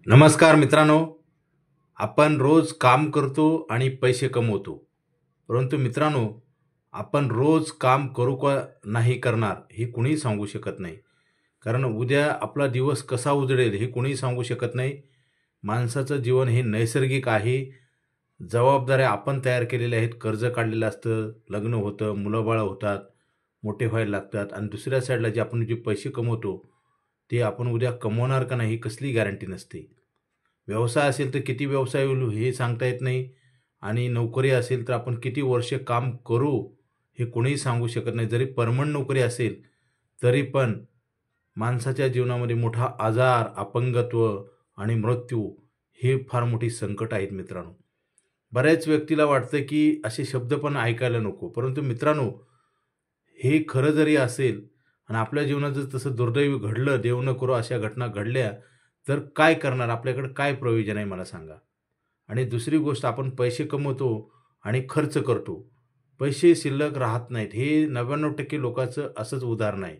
नमस्कार मित्रांनो. आपण रोज काम करतो आणि पैसे कमवतो. परंतु मित्रांनो, आपण रोज काम करू का नाही करणार हे कुणीही सांगू शकत नाही. कारण उद्या आपला दिवस कसा उजळेल हे कुणीही सांगू शकत नाही. माणसाचं जीवन हे नैसर्गिक आहे. जबाबदाऱ्या आपण तयार केलेल्या आहेत. कर्ज काढलेलं असतं, लग्न होतं, मुलं-बाळं होतात, मोठे व्हायला लागतात आणि दुसऱ्या साईडला जे आपण जे पैसे कमवतो, ते आपण उद्या कमवणार का नाही ही कसली गॅरंटी नसते. व्यवसाय असेल तर किती व्यवसाय होईल हे सांगता येत नाही आणि नोकरी असेल तर आपण किती वर्ष काम करू हे कोणीही सांगू शकत नाही. जरी परमनंट नोकरी असेल तरी पण माणसाच्या जीवनामध्ये मोठा आजार, अपंगत्व आणि मृत्यू हे फार मोठी संकट आहेत मित्रांनो. बऱ्याच व्यक्तीला वाटतं की असे शब्द पण ऐकायला नको. परंतु मित्रांनो, हे खरं जरी असेल आणि आपल्या जीवनात जर तसं दुर्दैवी घडलं, देव न करो अशा घटना घडल्या, तर काय करणार? आपल्याकडे काय प्रयोजन आहे मला सांगा? आणि दुसरी गोष्ट, आपण पैसे कमवतो आणि खर्च करतो. पैसे शिल्लक राहत नाहीत. हे 99% लोकांचं असंच उदाहरण आहे.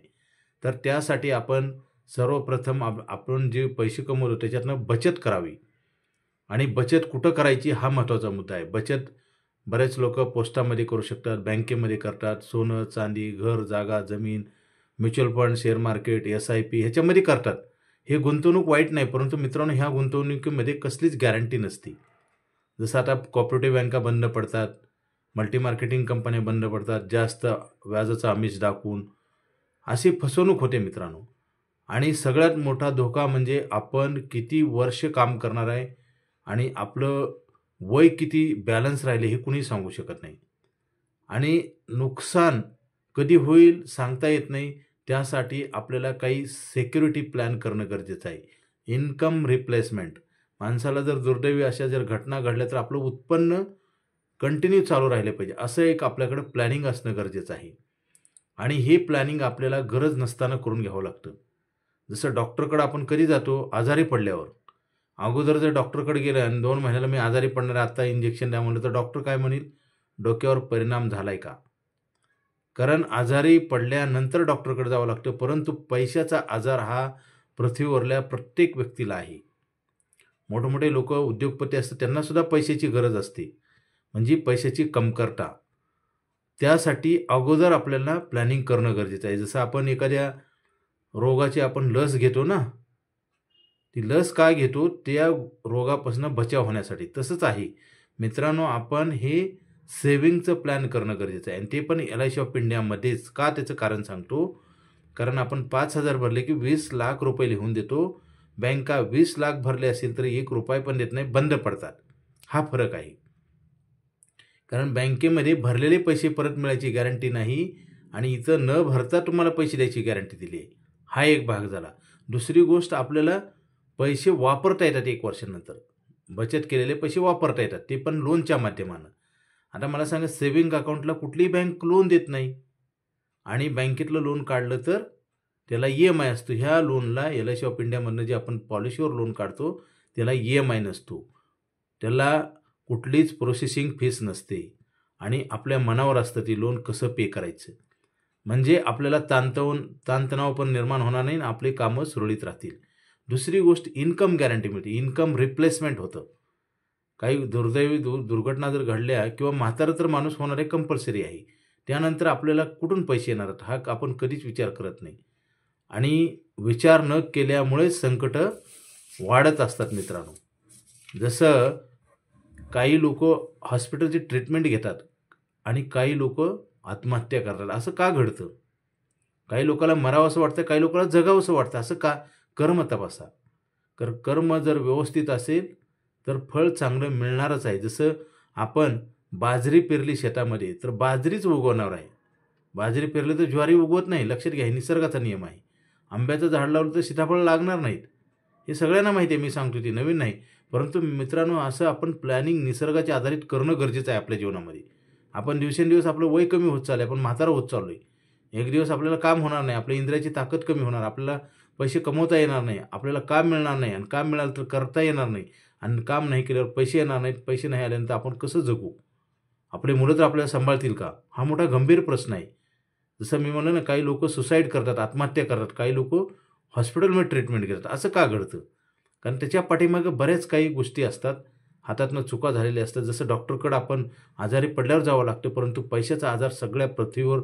तर त्यासाठी आपण सर्वप्रथम आपण जे पैसे कमवतो त्याच्यातनं बचत करावी. आणि बचत कुठं करायची हा महत्त्वाचा मुद्दा आहे. बचत बरेच लोकं पोस्टामध्ये करू शकतात, बँकेमध्ये करतात, सोनं, चांदी, घर, जागा, जमीन, mutual fund, share market, SIP ह्याच्यामध्ये करतात. हे गुंतवणूक वाईट नाही, परंतु मित्रांनो ह्या गुंतवणुकीमध्ये कसलीच गॅरंटी नसते. जसं आता कोऑपरेटिव्ह बँका बंद पडतात, मल्टी मार्केटिंग कंपन्या बंद पडतात, जास्त व्याजाचं आमिष दाखवून अशी फसवणूक होते मित्रांनो. आणि सगळ्यात मोठा धोका म्हणजे आपण किती वर्ष काम करणार आहे आणि आपलं वय किती बॅलन्स राहिले हे कुणी सांगू शकत नाही. आणि नुकसान कधी होईल सांगता येत नाही. त्यासाठी आपल्याला काही सिक्युरिटी प्लॅन करणं गरजेचं आहे. Income replacement. माणसाला जर दुर्दैवी अशा जर घटना घडल्या तर आपलं उत्पन्न कंटिन्यू चालू राहिलं पाहिजे. असं एक आपल्याकडं प्लॅनिंग असणं गरजेचं आहे. आणि हे प्लॅनिंग आपल्याला गरज नसताना करून घ्यावं लागतं. जसं डॉक्टरकडे आपण कधी जातो? आजारी पडल्यावर. अगोदर जर डॉक्टरकडे गेलं आणि 2 महिन्याला मी आजारी पडणार आहे, आत्ता इंजेक्शन द्या म्हणलं तर डॉक्टर काय म्हणेल? डोक्यावर परिणाम झालाय का? कारण आजारी पडल्यानंतर डॉक्टरकडे जावं लागतं. परंतु पैशाचा आजार हा पृथ्वीवरल्या प्रत्येक व्यक्तीला आहे. मोठमोठे लोकं उद्योगपती असतात, त्यांना सुद्धा पैशाची गरज असते. म्हणजे पैशाची कमतरता. त्यासाठी अगोदर आपल्याला प्लॅनिंग करणं गरजेचं आहे. जसं आपण एखाद्या रोगाची आपण लस घेतो ना, ती लस का घेतो? त्या रोगापासून बचाव होण्यासाठी. तसंच आहे मित्रांनो, आपण हे सेव्हिंगचं प्लॅन करणं गरजेचं आहे आणि ते पण एल-आय-सी ऑफ इंडियामध्येच. का? त्याचं कारण सांगतो. कारण आपण 5,000 भरले की 20,00,000 रुपये लिहून देतो. बँका 20,00,000 भरले असेल तर ₹1 पण देत नाही, बंद पडतात. हा फरक आहे. कारण बँकेमध्ये भरलेले पैसे परत मिळायची गॅरंटी नाही आणि इथं न भरता तुम्हाला पैसे द्यायची गॅरंटी दिली आहे. हा एक भाग झाला. दुसरी गोष्ट, आपल्याला पैसे वापरता येतात 1 वर्षानंतर. बचत केलेले पैसे वापरता येतात, ते पण लोनच्या माध्यमानं. आता मला सांगा, सेव्हिंग अकाउंटला कुठलीही बँक लोन देत नाही आणि बँकेतलं लोन काढलं तर त्याला ई-एम-आय असतो. ह्या लोनला एल-आय-सी ऑफ इंडियामधनं जे आपण पॉलिसीवर लोन काढतो त्याला ई-एम-आय नसतो. त्याला कुठलीच प्रोसेसिंग फीस नसते आणि आपल्या मनावर असतं ती लोन कसं पे करायचं. म्हणजे आपल्याला ताणतणाव पण निर्माण होणार नाही आणि आपली कामं सुरळीत राहतील. दुसरी गोष्ट, इन्कम गॅरंटी मिळते. इन्कम रिप्लेसमेंट होतं. काही दुर्दैवी दुर्घटना जर घडल्या किंवा म्हातारा तर माणूस होणार आहे, कंपल्सरी आहे. त्यानंतर आपल्याला कुठून पैसे येणार आहेत हा आपण कधीच विचार करत नाही. आणि विचार न केल्यामुळेच संकटं वाढत असतात मित्रांनो. जसं काही लोकं हॉस्पिटलची ट्रीटमेंट घेतात आणि काही लोकं आत्महत्या करतात. असं का घडतं? काही लोकांना मरावंसं वाटतं, काही लोकांना जगावंसं वाटतं. असं का? कर्म तपासा. कर्म जर व्यवस्थित असेल तर फळ चांगलं मिळणारच आहे. जसं आपण बाजरी पेरली शेतामध्ये तर बाजरीच उगवणार आहे. बाजरी पेरली तर ज्वारी उगवत नाही. लक्षात घ्या, हे निसर्गाचा नियम आहे. आंब्याचं झाड लावलं तर सीताफळ लागणार नाहीत. हे सगळ्यांना माहिती आहे, मी सांगतो ते नवीन नाही. परंतु मित्रांनो, असं आपण प्लॅनिंग निसर्गाच्या आधारित करणं गरजेचं आहे आपल्या जीवनामध्ये. आपण दिवसेंदिवस आपलं वय कमी होत चाललं आहे, आपण म्हातारा होत चाललो आहे. एक दिवस आपल्याला काम होणार नाही, आपल्या इंद्रियाची ताकद कमी होणार, आपल्याला पैसे कमवता येणार नाही, आपल्याला काम मिळणार नाही आणि काम मिळालं तर करता येणार नाही आणि काम नाही केल्यावर पैसे येणार नाहीत. पैसे नाही आल्यानंतर आपण कसं जगू? आपले मुलं तर आपल्याला सांभाळतील का? हा मोठा गंभीर प्रश्न आहे. जसं मी म्हणलं ना, काही लोकं सुसाईड करतात, आत्महत्या करतात, काही लोकं हॉस्पिटलमध्ये ट्रीटमेंट घेतात. असं का घडतं? कारण त्याच्या पाठीमागे बऱ्याच काही गोष्टी असतात, हातातनं चुका झालेल्या असतात. जसं डॉक्टरकडे आपण आजारी पडल्यावर जावं लागतं, परंतु पैशाचा आजार सगळ्या पृथ्वीवर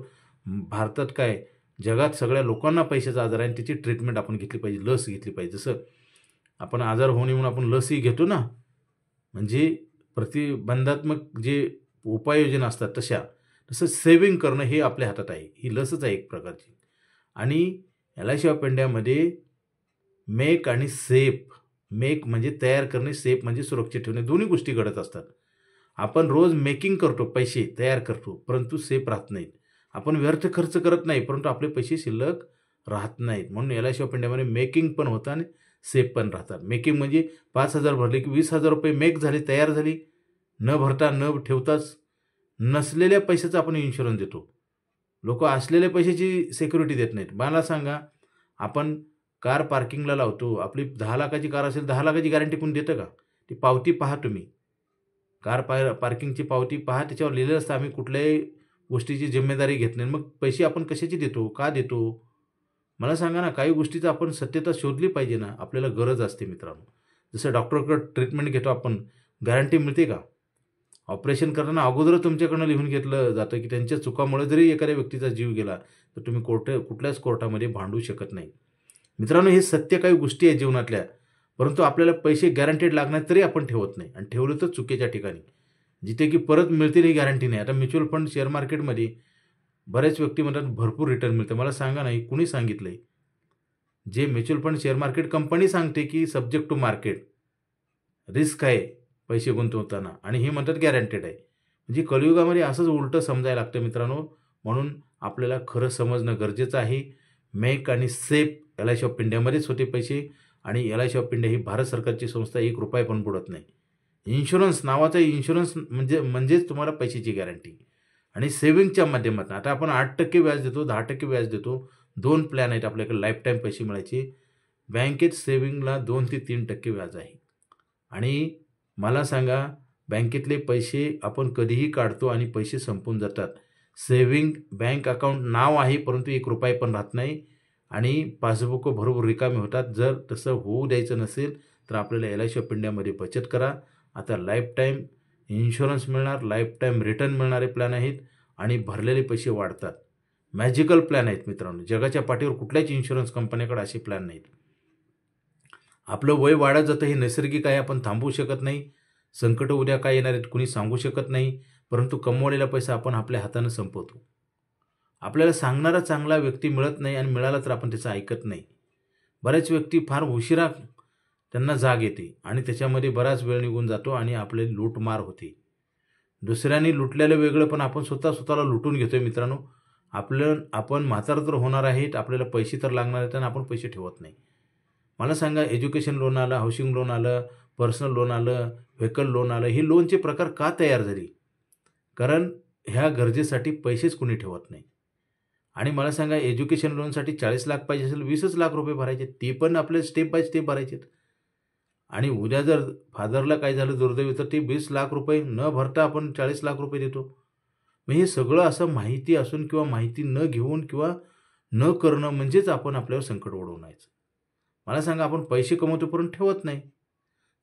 भारतात काय जगात सगळ्या लोकांना पैशाचा आजार आहे आणि त्याची ट्रीटमेंट आपण घेतली पाहिजे, लस घेतली पाहिजे. जसं आपण आजार होऊ नये म्हणून आपण लसही घेतो ना, म्हणजे प्रतिबंधात्मक जे उपाययोजना असतात तशा. तसं सेव्हिंग करणं हे आपल्या हातात आहे. ही लसच आहे एक प्रकारची. आणि LIC ऑफ इंडियामध्ये मेक आणि सेफ, मेक म्हणजे तयार करणे, सेफ म्हणजे सुरक्षित ठेवणे, दोन्ही गोष्टी घडत असतात. आपण रोज मेकिंग करतो, पैसे तयार करतो, परंतु सेफ राहत नाहीत. आपण व्यर्थ खर्च करत नाही, परंतु आपले पैसे शिल्लक राहत नाहीत. म्हणून LIC ऑफ इंडियामध्ये मेकिंग पण होतं आणि सेफ पण राहतात. मेकिंग म्हणजे 5,000 भरले की ₹20,000 मेक झाले, तयार झाली, न भरता न ठेवताच. नसलेल्या पैशाचा आपण इन्शुरन्स देतो. लोकं असलेल्या पैशाची सिक्युरिटी देत नाहीत. मला सांगा, आपण कार पार्किंगला लावतो. आपली 10 लाखाची कार असेल, 10 लाखाची गॅरंटी कोणी देतं का? ती पावती पहा तुम्ही. कार पार्किंगची पावती पहा, त्याच्यावर लिहिलेलं असतं आम्ही कुठल्याही गोष्टीची जिम्मेदारी घेत नाही. मग पैसे आपण कशाची देतो? का देतो? मला सांगा ना, काही गोष्टीचं आपण सत्यता शोधली पाहिजे ना, आपल्याला गरज असते मित्रांनो. जसं डॉक्टरकडे ट्रीटमेंट घेतो आपण, गॅरंटी मिळते का? ऑपरेशन करताना अगोदर तुमच्याकडनं लिहून घेतलं जातं की त्यांच्या चुकामुळे जरी एखाद्या व्यक्तीचा जीव गेला, तर तुम्ही कुठल्याच कोर्टामध्ये भांडू शकत नाही. मित्रांनो, हे सत्य काही गोष्टी आहेत जीवनातल्या, परंतु आपल्याला पैसे गॅरंटेड लागणार तरी आपण ठेवत नाही आणि ठेवलं तर चुकीच्या ठिकाणी, जिथे की परत मिळतील ही गॅरंटी नाही. आता म्युच्युअल फंड शेअर मार्केटमध्ये बऱ्याच व्यक्ती म्हणतात भरपूर रिटर्न मिळतं. मला सांगा नाही, कुणी सांगितलंय? जे mutual fund share market company सांगते की सब्जेक्ट टू मार्केट, रिस्क आहे पैसे गुंतवताना, आणि हे म्हणतात गॅरंटेड आहे. म्हणजे कलियुगामध्ये असंच उलटं समजायला लागतं मित्रांनो. म्हणून आपल्याला खरं समजणं गरजेचं आहे. मेक आणि सेफ LIC ऑफ इंडियामध्येच होते पैसे, आणि LIC ऑफ इंडिया ही भारत सरकारची संस्था, ₹1 पण बुडत नाही. इन्शुरन्स नावाचा इन्शुरन्स म्हणजेच तुम्हाला पैशाची गॅरंटी आणि सेव्हिंगच्या माध्यमातून. आता आपण 8% व्याज देतो, 10% व्याज देतो. 2 प्लॅन आहेत आपल्याकडे लाईफटाईम पैसे मिळायचे. बँकेत सेव्हिंगला 2 ते 3% व्याज आहे. आणि मला सांगा, बँकेतले पैसे आपण कधीही काढतो आणि पैसे संपून जातात. सेव्हिंग बँक अकाउंट नाव आहे, परंतु ₹1 पण राहत नाही आणि पासबुक भरपूर रिकामी होतात. जर तसं होऊ द्यायचं नसेल तर आपल्याला LIC ऑफ इंडियामध्ये बचत करा. आता लाईफटाईम इन्शुरन्स मिळणार, लाईफटाईम रिटर्न मिळणारे प्लॅन आहेत आणि भरलेले पैसे वाढतात. मॅजिकल प्लॅन आहेत मित्रांनो. जगाच्या पाठीवर कुठल्याच इन्शुरन्स कंपनीकडे असे प्लॅन नाहीत. आपलं वय वाढत जातं, हे नैसर्गिक आहे, आपण थांबवू शकत नाही. संकट उद्या काय येणार आहेत कुणी सांगू शकत नाही, परंतु कमवलेला पैसा आपण आपल्या हातानं संपवतो. आपल्याला सांगणारा चांगला व्यक्ती मिळत नाही आणि मिळाला तर आपण त्याचं ऐकत नाही. बऱ्याच व्यक्ती फार उशिरा त्यांना जाग येते आणि त्याच्यामध्ये बराच वेळ निघून जातो आणि आपली लूटमार होते. दुसऱ्यांनी लुटलेलं वेगळं, पण आपण स्वतःला लुटून घेतोय मित्रांनो. आपण म्हातारं तर होणार आहेत, आपल्याला पैसे तर लागणार आहेत आणि आपण पैसे ठेवत नाही. मला सांगा, एज्युकेशन लोन आलं, हाऊसिंग लोन आलं, पर्सनल लोन आलं, व्हेकल लोन आलं. ही लोनचे प्रकार का तयार झाली? कारण ह्या गरजेसाठी पैसेच कोणी ठेवत नाही. आणि मला सांगा, एज्युकेशन लोनसाठी 40 लाख पाहिजे असेल, 20च लाख रुपये भरायचे, ते पण आपले स्टेप बाय स्टेप भरायचे. आणि उद्या जर फादरला काय झालं दुर्दैवी, तर ते 20 लाख रुपये न भरता आपण 40 लाख रुपये देतो. मग हे सगळं असं माहिती असून किंवा माहिती न घेऊन किंवा न करणं म्हणजेच आपण आपल्यावर संकट ओढवण्याचं. मला सांगा, आपण पैसे कमवतो परंतु ठेवत नाही.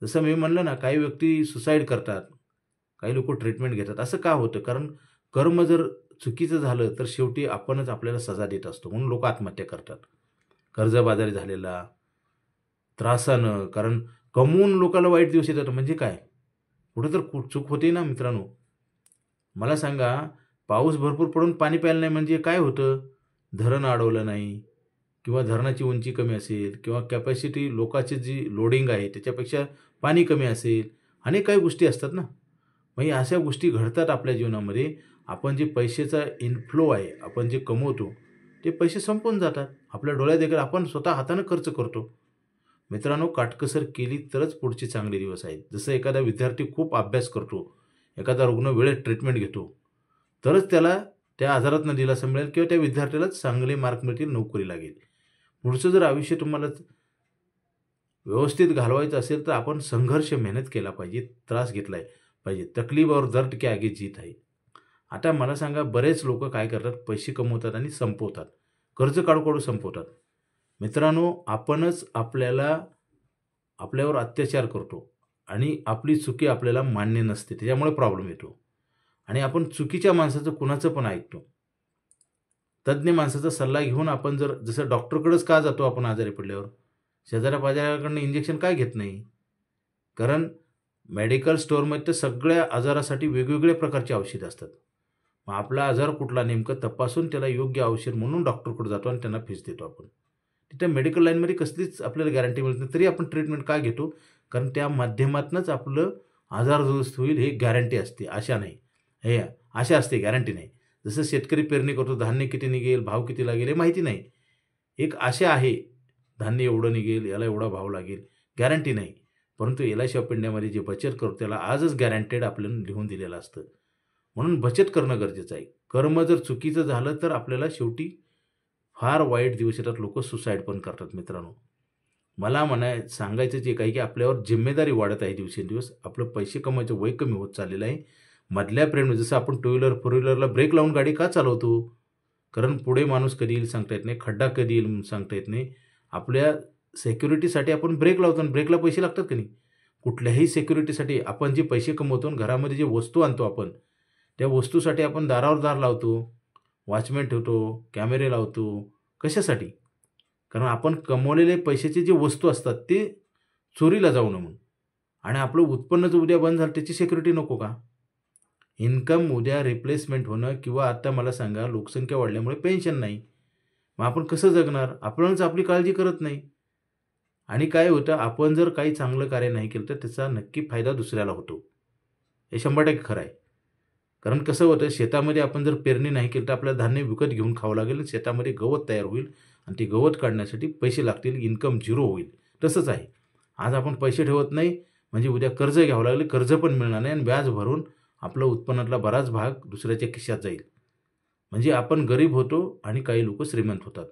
जसं मी म्हणलं ना, काही व्यक्ती सुसाईड करतात, काही लोक ट्रीटमेंट घेतात. असं का होतं? कारण कर्म जर चुकीचं झालं तर शेवटी आपणच आपल्याला सजा देत असतो. म्हणून लोक आत्महत्या करतात. कर्जबाजारी झालेला, त्रासानं, कारण कमवून लोकांना वाईट दिवस येतात. म्हणजे काय? कुठं तर चूक होते ना मित्रांनो. मला सांगा, पाऊस भरपूर पडून पाणी प्यायला नाही म्हणजे काय होतं? धरण अडवलं नाही किंवा धरणाची उंची कमी असेल किंवा कॅपॅसिटी लोकांची जी लोडिंग आहे त्याच्यापेक्षा पाणी कमी असेल, अनेक काही गोष्टी असतात ना. मग अशा गोष्टी घडतात आपल्या जीवनामध्ये. आपण जे पैशाचा इनफ्लो आहे, आपण जे कमवतो ते पैसे संपून जातात. आपल्या डोळ्यात देखील आपण स्वतः हातानं खर्च करतो. मित्रांनो, काटकसर केली तरच पुढचे चांगले दिवस आहेत. जसं एखादा विद्यार्थी खूप अभ्यास करतो, एखादा रुग्ण वेळेत ट्रीटमेंट घेतो, तरच त्याला त्या आजारातनं दिलासा मिळेल किंवा त्या विद्यार्थ्याला चांगले मार्क मिळतील, नोकरी लागेल. पुढचं जर आयुष्य तुम्हाला व्यवस्थित घालवायचं असेल तर आपण संघर्ष, मेहनत केला पाहिजे, त्रास घेतला पाहिजे. तकलीफ और दर्द के आगे जीत आहे. आता मला सांगा, बरेच लोक काय करतात? पैसे कमवतात आणि संपवतात, कर्ज काढू संपवतात. मित्रांनो, आपणच आपल्याला आपल्यावर अत्याचार करतो आणि आपली चुकी आपल्याला मान्य नसते, त्याच्यामुळे प्रॉब्लेम येतो. आणि आपण चुकीच्या माणसाचं कुणाचं पण ऐकतो. तज्ज्ञ माणसाचा सल्ला घेऊन आपण जसं डॉक्टरकडेच का जातो आपण आजारी पडल्यावर? शेजाऱ्या-पाजाऱ्याकडनं इंजेक्शन का घेत नाही? कारण मेडिकल स्टोअरमध्ये तर सगळ्या आजारासाठी वेगवेगळ्या प्रकारची औषधं असतात. मग आपला आजार कुठला नेमकं तपासून त्याला योग्य औषध म्हणून डॉक्टरकडे जातो आणि त्यांना फीस देतो आपण. तिथे मेडिकल लाईनमध्ये कसलीच आपल्याला गॅरंटी मिळत नाही, तरी आपण ट्रीटमेंट का घेतो? कारण त्या माध्यमातूनच आपलं आजार दुरुस्त होईल ही गॅरंटी असते, आशा नाही. हे आशा असते, गॅरंटी नाही. जसं शेतकरी पेरणी करतो, धान्य किती निघेल, भाव किती लागेल हे माहिती नाही. एक आशा आहे, धान्य एवढं निघेल, याला एवढा भाव लागेल, गॅरंटी नाही. परंतु LIC ऑफ इंडियामध्ये जे बचत करतो त्याला आजच गॅरंटेड आपल्याला लिहून दिलेलं असतं. म्हणून बचत करणं गरजेचं आहे. कर्म जर चुकीचं झालं तर आपल्याला शेवटी फार वाईट दिवस येतात. लोकं सुसाईड पण करतात मित्रांनो. मला सांगायचं जे काही की आपल्यावर जिम्मेदारी वाढत आहे दिवसेंदिवस. आपलं पैसे कमवायचं वय कमी होत चाललेलं आहे. मधल्या पिरियडमध्ये जसं आपण टू व्हीलर, फोर व्हीलरला ब्रेक लावून गाडी का चालवतो? कारण पुढे माणूस कधी येईल सांगता येत नाही, खड्डा कधी येईल म्हणून सांगता येत नाही. आपल्या सिक्युरिटीसाठी आपण ब्रेक लावतो आणि ब्रेकला पैसे लागतात की नाही? कुठल्याही सिक्युरिटीसाठी आपण जे पैसे कमवतो आणि घरामध्ये जे वस्तू आणतो आपण, त्या वस्तूसाठी आपण दारावर दार लावतो, वॉचमॅन ठेवतो, कॅमेरे लावतो. कशासाठी? कारण आपण कमवलेले पैशाचे जे वस्तू असतात ते चोरीला जाऊ नये म्हणून. आणि आपलं उत्पन्न जर उद्या बंद झालं त्याची सिक्युरिटी नको का? इन्कम उद्या रिप्लेसमेंट होणं किंवा आता मला सांगा लोकसंख्या वाढल्यामुळे पेन्शन नाही. मग आपण कसं जगणार? आपणच आपली काळजी करत नाही. आणि काय होतं, आपण जर काही चांगलं कार्य नाही केलं तर त्याचा नक्की फायदा दुसऱ्याला होतो. हे 100% खरं आहे. कारण कसं होतं, शेतामध्ये आपण जर पेरणी नाही केली तर आपल्याला धान्य विकत घेऊन खावं लागेल. शेतामध्ये गवत तयार होईल आणि ते गवत काढण्यासाठी पैसे लागतील, इन्कम झिरो होईल. तसंच आहे. आज आपण पैसे ठेवत नाही म्हणजे उद्या कर्ज घ्यावं लागेल, कर्ज पण मिळणार नाही आणि व्याज भरून आपलं उत्पन्नातला बराच भाग दुसऱ्याच्या खिशात जाईल. म्हणजे आपण गरीब होतो आणि काही लोक श्रीमंत होतात.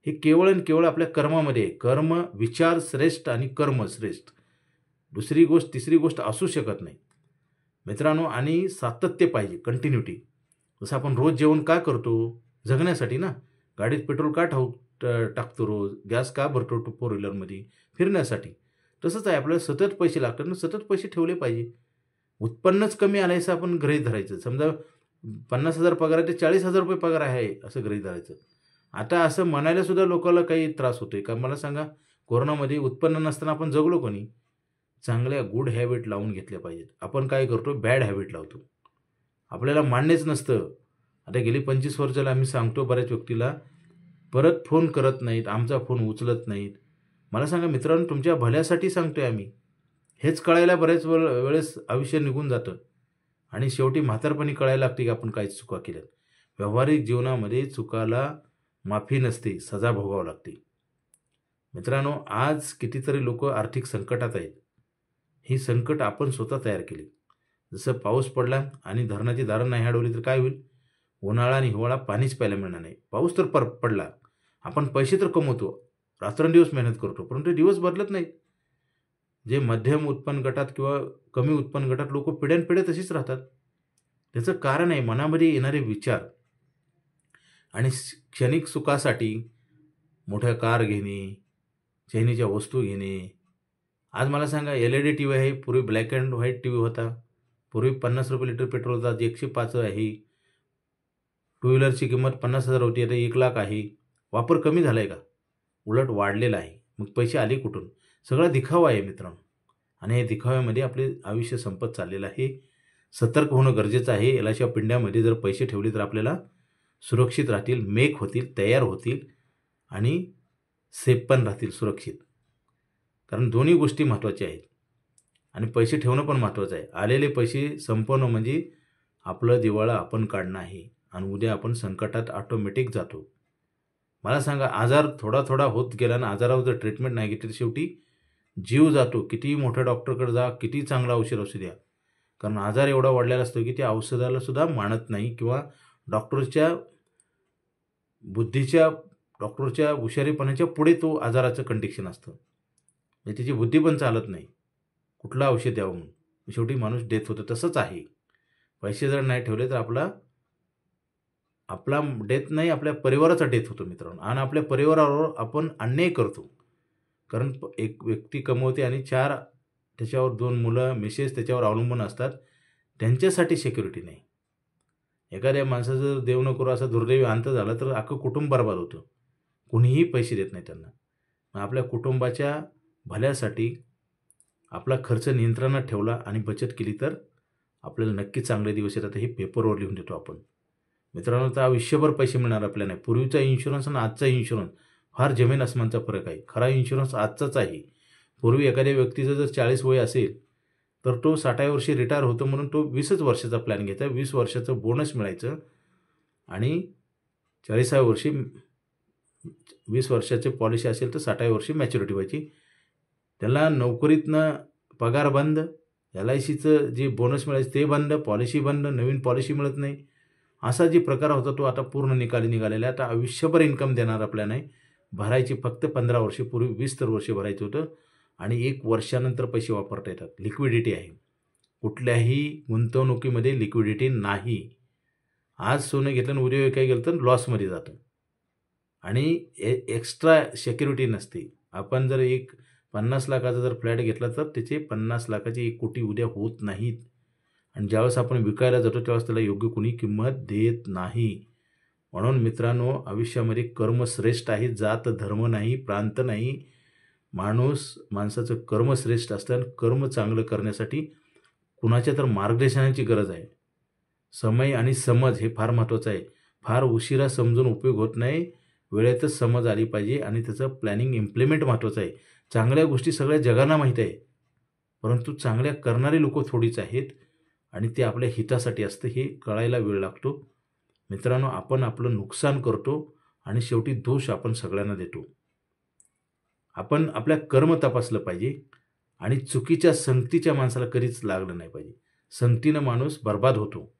हे केवळ आणि केवळ आपल्या कर्मामध्ये आहे. कर्म, विचार श्रेष्ठ आणि कर्म श्रेष्ठ. दुसरी गोष्ट, तिसरी गोष्ट असू शकत नाही मित्रांनो. आणि सातत्य पाहिजे, कंटिन्युटी. जसं आपण रोज जेवण का करतो? जगण्यासाठी ना. गाडीत पेट्रोल का टाकतो रोज? गॅस का भरतो फोर व्हीलरमध्ये? फिरण्यासाठी. तसंच आहे, आपल्याला सतत पैसे लागतात ना, सतत पैसे ठेवले पाहिजे. उत्पन्नच कमी आल्याचं आपण गृहीत धरायचं. समजा 50,000 पगार आहे, ते 40,000 रुपये पगार आहे असं गृहीत धरायचं. आता असं म्हणायला सुद्धा लोकांना काही त्रास होतोय का? मला सांगा, कोरोनामध्ये उत्पन्न नसताना आपण जगलो कोणी? चांगल्या गुड हॅबिट लावून घेतल्या पाहिजेत. आपण काय करतो? बॅड हॅबिट लावतो. आपल्याला मान्यच नसतं. आता गेली 25 वर्ष झाली आम्ही सांगतो बऱ्याच व्यक्तीला, परत फोन करत नाहीत, आमचा फोन उचलत नाहीत. मला सांगा मित्रांनो, तुमच्या भल्यासाठी सांगतोय आम्ही. हेच कळायला बऱ्याच वेळेस आयुष्य निघून जातं आणि शेवटी म्हातारपणी कळायला लागते की आपण काय चुका केल्यात. व्यावहारिक जीवनामध्ये चुकाला माफी नसते, सजा भोगावी लागते. मित्रांनो, आज कितीतरी लोक आर्थिक संकटात आहेत. ही संकट आपण स्वतः तयार केली. जसं पाऊस पडला आणि धरणाची दारं नाही अडवली तर काय होईल? उन्हाळा आणि हिवाळा पाणीच प्यायला मिळणार नाही. पाऊस तर पडला, आपण पैसे तर कमवतो, रात्रंदिवस मेहनत करतो, परंतु दिवस बदलत नाहीत. जे मध्यम उत्पन्न गटात किंवा कमी उत्पन्न गटात लोक पिढ्यानपिढ्या तशीच राहतात. त्याचं कारण आहे मनामध्ये येणारे विचार आणि क्षणिक सुखासाठी मोठ्या कार घेणे, चैनीच्या वस्तू घेणे. आज मला सांगा, LED TV आहे, पूर्वी ब्लॅक अँड व्हाईट TV होता. पूर्वी 50 रुपये लिटर पेट्रोल होता, आज 105 आहे. टू व्हीलरची किंमत 50,000 होती, आता 1,00,000 आहे. वापर कमी झाला आहे का? उलट वाढलेला आहे. मग पैसे आले कुठून? सगळा दिखावा आहे मित्रांनो. आणि या दिखाव्यामध्ये आपले आयुष्य संपत चाललेलं आहे. सतर्क होणं गरजेचं आहे. LIC ऑफ इंडियामध्ये जर पैसे ठेवले तर आपल्याला सुरक्षित राहतील, मेक होतील, तयार होतील आणि सेफ पण राहतील, सुरक्षित. कारण दोन्ही गोष्टी महत्त्वाच्या आहेत. आणि पैसे ठेवणं पण महत्त्वाचं आहे. आलेले पैसे संपवणं म्हणजे आपलं दिवाळं आपण काढणं आहे आणि उद्या आपण संकटात ऑटोमॅटिक जातो. मला सांगा, आजार थोडा थोडा होत गेला आणि आजारावर जर ट्रीटमेंट नाही घेतली तर शेवटी जीव जातो. कितीही मोठ्या डॉक्टरकडे जा, किती चांगलं औषध द्या, कारण आजार एवढा वाढलेला असतो की त्या औषधाला सुद्धा मानत नाही किंवा डॉक्टरच्या बुद्धीच्या, डॉक्टरच्या हुशारीपणाच्या पुढे तो आजाराचं कंडिशन असतं. म्हणजे त्याची बुद्धी पण चालत नाही कुठलं औषध द्यावं म्हणून. शेवटी माणूस डेथ होतो. तसंच आहे, पैसे जर नाही ठेवले तर आपला डेथ नाही, आपल्या परिवाराचा डेथ होतो मित्रांनो. आणि आपल्या परिवारावर आपण अन्याय करतो. कारण एक व्यक्ती कमवते आणि 4 त्याच्यावर 2 मुलं, मिसेस त्याच्यावर अवलंबून असतात. त्यांच्यासाठी सिक्युरिटी नाही. एखाद्या माणसाचं जर देव न करो असा दुर्दैवी अंत झाला तर अख्खं कुटुंब बरबाद होतं. कुणीही पैसे देत नाही त्यांना. मग आपल्या कुटुंबाच्या भल्यासाठी आपला खर्च नियंत्रणात ठेवला आणि बचत केली तर आपल्याला नक्की चांगले दिवस येतात. हे पेपरवर लिहून देतो आपण. मित्रांनो, तर आयुष्यभर पैसे मिळणार आपल्याला नाही. पूर्वीचा इन्शुरन्स आणि आजचा इन्शुरन्स फार जमीन अस्मानचा फरक आहे. खरा इन्शुरन्स आजचाच आहे. पूर्वी एखाद्या व्यक्तीचं जर 40 वय असेल तर तो 60व्या वर्षी रिटायर होतो म्हणून तो 20च वर्षाचा प्लॅन घ्यायचा. 20 वर्षाचं बोनस मिळायचं आणि 40व्या वर्षी 20 वर्षाची पॉलिसी असेल तर 60व्या वर्षी मॅच्युरिटी व्हायची. त्याला नोकरीतनं पगार बंद, LICचं जे बोनस मिळायचं ते बंद, पॉलिसी बंद, नवीन पॉलिसी मिळत नाही. असा जे प्रकार होता तो आता पूर्ण निकाली निघालेला आहे. आता आयुष्यभर इन्कम देणार आपल्याला नाही. भरायची फक्त 15 वर्षे, पूर्वी 20 तर वर्षे भरायचं होतं आणि 1 वर्षानंतर पैसे वापरता येतात. लिक्विडिटी आहे. कुठल्याही गुंतवणुकीमध्ये लिक्विडिटी नाही. आज सोनं घेतलं आणि उद्या काय गेलं तर लॉसमध्ये जातं आणि एक्स्ट्रा सिक्युरिटी नसते. आपण जर 50 लाखाचा जर फ्लॅट घेतला तर त्याचे 50 लाखाचे 1 कोटी उद्या होत नाहीत आणि ज्यावेळेस आपण विकायला जातो त्यावेळेस त्याला योग्य कोणी किंमत देत नाही. म्हणून मित्रांनो, आयुष्यामध्ये कर्म श्रेष्ठ आहे. जात धर्म नाही, प्रांत नाही. माणसाचं कर्म श्रेष्ठ असतं आणि कर्म चांगलं करण्यासाठी कुणाच्या तर मार्गदर्शनाची गरज आहे. समय आणि समज हे फार महत्त्वाचं आहे. फार उशिरा समजून उपयोग होत नाही. वेळेतच समज आली पाहिजे आणि त्याचं प्लॅनिंग इम्प्लिमेंट महत्त्वाचं आहे. चांगल्या गोष्टी सगळ्या जगाला माहीत आहे, परंतु चांगल्या करणारे लोक थोडीच आहेत आणि ते आपल्या हितासाठी असतं हे कळायला वेळ लागतो. मित्रांनो, आपण आपलं नुकसान करतो आणि शेवटी दोष आपण सगळ्यांना देतो. आपण आपल्या कर्म तपासलं पाहिजे आणि चुकीच्या संगतीच्या माणसाला कधीच लागलं नाही पाहिजे. संगतीनं माणूस बर्बाद होतो.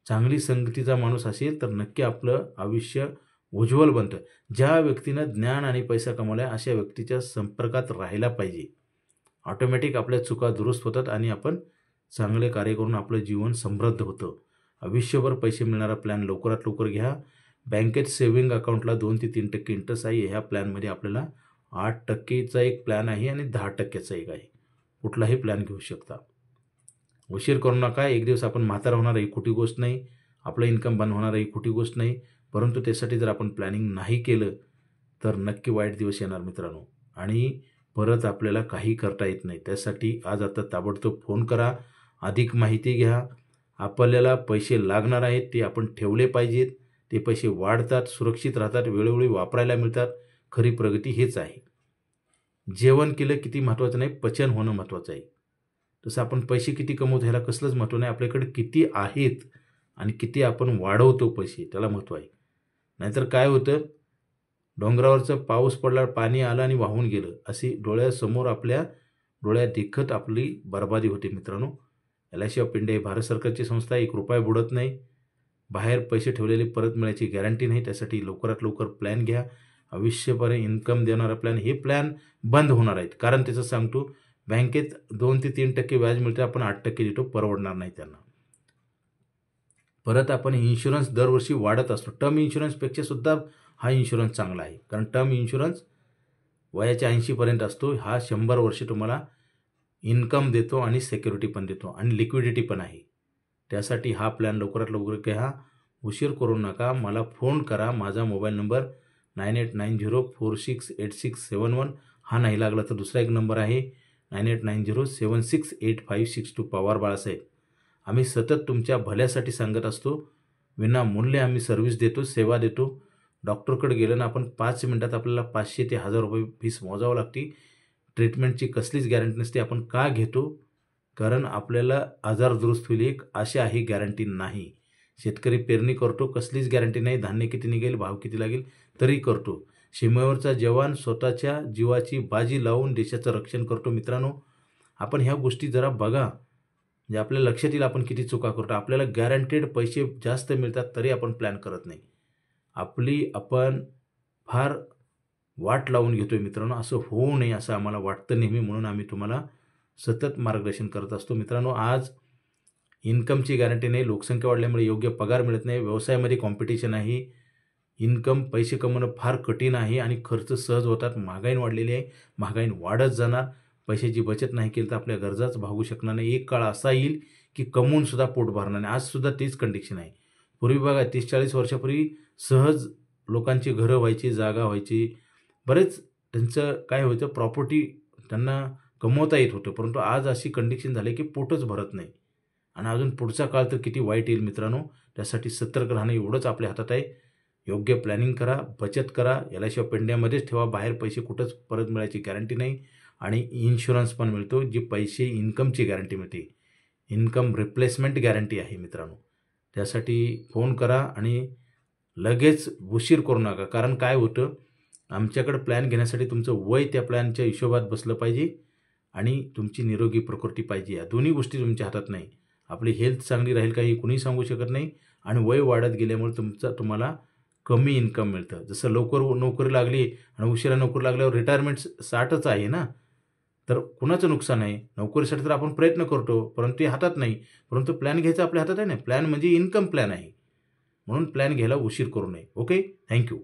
चांगली संगतीचा माणूस असेल तर नक्की आपलं आयुष्य उज्ज्वल बनतं. ज्या व्यक्तीनं ज्ञान आणि पैसा कमवला आहे अशा व्यक्तीच्या संपर्कात राहायला पाहिजे. ऑटोमॅटिक आपल्या चुका दुरुस्त होतात आणि आपण चांगले कार्य करून आपलं जीवन समृद्ध होतं. आयुष्यभर पैसे मिळणारा प्लॅन लवकरात लवकर घ्या. बँकेत सेव्हिंग अकाउंटला 2 ते 3% इंटरेस्ट आहे. ह्या प्लॅनमध्ये आपल्याला 8%चा एक प्लॅन आहे आणि 10%चा एक आहे. कुठलाही प्लॅन घेऊ शकता. उशीर करू नका. एक दिवस आपण म्हातारा होणार ही खोटी गोष्ट नाही. आपलं इन्कम बंद होणार ही खोटी गोष्ट नाही. परंतु त्यासाठी जर आपण प्लॅनिंग नाही केलं तर नक्की वाईट दिवस येणार मित्रांनो आणि परत आपल्याला काही करता येत नाही. त्यासाठी आज आता ताबडतोब फोन करा, अधिक माहिती घ्या. आपल्याला पैसे लागणार आहेत ते आपण ठेवले पाहिजेत. ते पैसे वाढतात, सुरक्षित राहतात, वेळोवेळी वापरायला मिळतात. खरी प्रगती हेच आहे. जेवण केलं किती महत्त्वाचं नाही, पचन होणं महत्त्वाचं आहे. तसं आपण पैसे किती कमवतो ह्याला कसलंच महत्त्व नाही. आपल्याकडे किती आहेत आणि किती आपण वाढवतो पैसे त्याला महत्त्व आहे. नाहीतर काय होतं, डोंगरावरचं पाऊस पडला, पाणी आलं आणि वाहून गेलं अशी डोळ्यासमोर आपल्या डोळ्यात देखत आपली बर्बादी होते मित्रांनो. LIC ऑफ इंडिया ही भारत सरकारची संस्था आहे. 1 रुपया बुडत नाही. बाहेर पैसे ठेवलेले परत मिळायची गॅरंटी नाही. त्यासाठी लवकरात लवकर प्लॅन घ्या. आयुष्यभर इन्कम देणारा प्लॅन. हे प्लॅन बंद होणार आहेत. कारण त्याचं सांगतो, बँकेत 2 ते 3% व्याज मिळते, आपण 8% देतो, परवडणार नाही त्यांना. परत आपण इन्शुरन्स दरवर्षी वाढत असतो. टर्म इन्शुरन्सपेक्षा सुद्धा हा इन्शुरन्स चांगला आहे. कारण टर्म इन्शुरन्स वयाच्या 80पर्यंत असतो. हा 100 वर्षे तुम्हाला इन्कम देतो आणि सिक्युरिटी पण देतो आणि लिक्विडिटी पण आहे. त्यासाठी हा प्लॅन लवकरात लवकर घ्या. उशीर करू नका. मला फोन करा. माझा मोबाईल नंबर 9890468671. हा नाही लागला तर दुसरा एक नंबर आहे 9890768562. पवार बाळासाहेब. आम्ही सतत तुमच्या भल्यासाठी सांगत असतो. विनामूल्य आम्ही सर्व्हिस देतो, सेवा देतो. डॉक्टरकडे गेलं ना आपण 5 मिनिटात आपल्याला 500 ते 1000 रुपये फीस मोजावं लागते. ट्रीटमेंटची कसलीच गॅरंटी नसते. आपण का घेतो? कारण आपल्याला आजार दुरुस्त होईल एक आशा आहे, गॅरंटी नाही. शेतकरी पेरणी करतो, कसलीच गॅरंटी नाही. धान्य किती निघेल, भाव किती लागेल तरी करतो. सीमेवरचा जवान स्वतःच्या जीवाची बाजी लावून देशाचं रक्षण करतो. मित्रांनो, आपण ह्या गोष्टी जरा बघा. म्हणजे आपल्या लक्षात येईल आपण किती चुका करतो. आपल्याला गॅरंटेड पैसे जास्त मिळतात तरी आपण प्लॅन करत नाही. आपण फार वाट लावून घेतोय मित्रांनो. असं होऊ नये असं आम्हाला वाटतं नेहमी. म्हणून आम्ही तुम्हाला सतत मार्गदर्शन करत असतो. मित्रांनो, आज इन्कमची गॅरंटी नाही. लोकसंख्या वाढल्यामुळे योग्य पगार मिळत नाही. व्यवसायामध्ये कॉम्पिटिशन आहे. इन्कम पैसे कमवणं फार कठीण आहे आणि खर्च सहज होतात. महागाई वाढलेली आहे. महागाई वाढत जाणार. पैशाची बचत नाही केली तर आपल्या गरजाच भागू शकणार नाही. एक काळ असा येईल की कमवून सुद्धा पोट भरणार नाही. आजसुद्धा तीच कंडिशन आहे. पूर्वी बघा 30-40 वर्षापूर्वी सहज लोकांची घरं व्हायची, जागा व्हायची. बरेच त्यांचं काय व्हायचं प्रॉपर्टी त्यांना कमवता येत होतं. परंतु आज अशी कंडिशन झाली की पोटच भरत नाही. आणि अजून पुढचा काळ तर किती वाईट येईल मित्रांनो. त्यासाठी सतर्क राहणं एवढंच आपल्या हातात आहे. योग्य प्लॅनिंग करा, बचत करा. याल्याशिवाय पेंड्यामध्येच ठेवा. बाहेर पैसे कुठंच परत मिळायची गॅरंटी नाही. आणि इन्शुरन्स पण मिळतो, जी पैसे इन्कमची गॅरंटी मिळते. इन्कम रिप्लेसमेंट गॅरंटी आहे मित्रांनो. त्यासाठी फोन करा आणि लगेच उशीर करू नका. कारण काय होतं, आमच्याकडे प्लॅन घेण्यासाठी तुमचं वय त्या प्लॅनच्या हिशोबात बसलं पाहिजे आणि तुमची निरोगी प्रकृती पाहिजे. या दोन्ही गोष्टी तुमच्या हातात नाही. आपली हेल्थ चांगली राहील का हे कुणीही सांगू शकत नाही. आणि वय वाढत गेल्यामुळे तुम्हाला कमी इन्कम मिळतं. जसं लवकर नोकरी लागली आणि उशिरा नोकरी लागल्यावर रिटायरमेंट 60च आहे ना. तर कुणाचं नुकसान आहे? नोकरीसाठी तर आपण प्रयत्न करतो, परंतु ते हातात नाही. परंतु प्लॅन घ्यायचा आपल्या हातात आहे ना. प्लॅन म्हणजे इन्कम प्लॅन आहे. म्हणून प्लॅन घ्यायला उशीर करू नये. ओके. थँक्यू.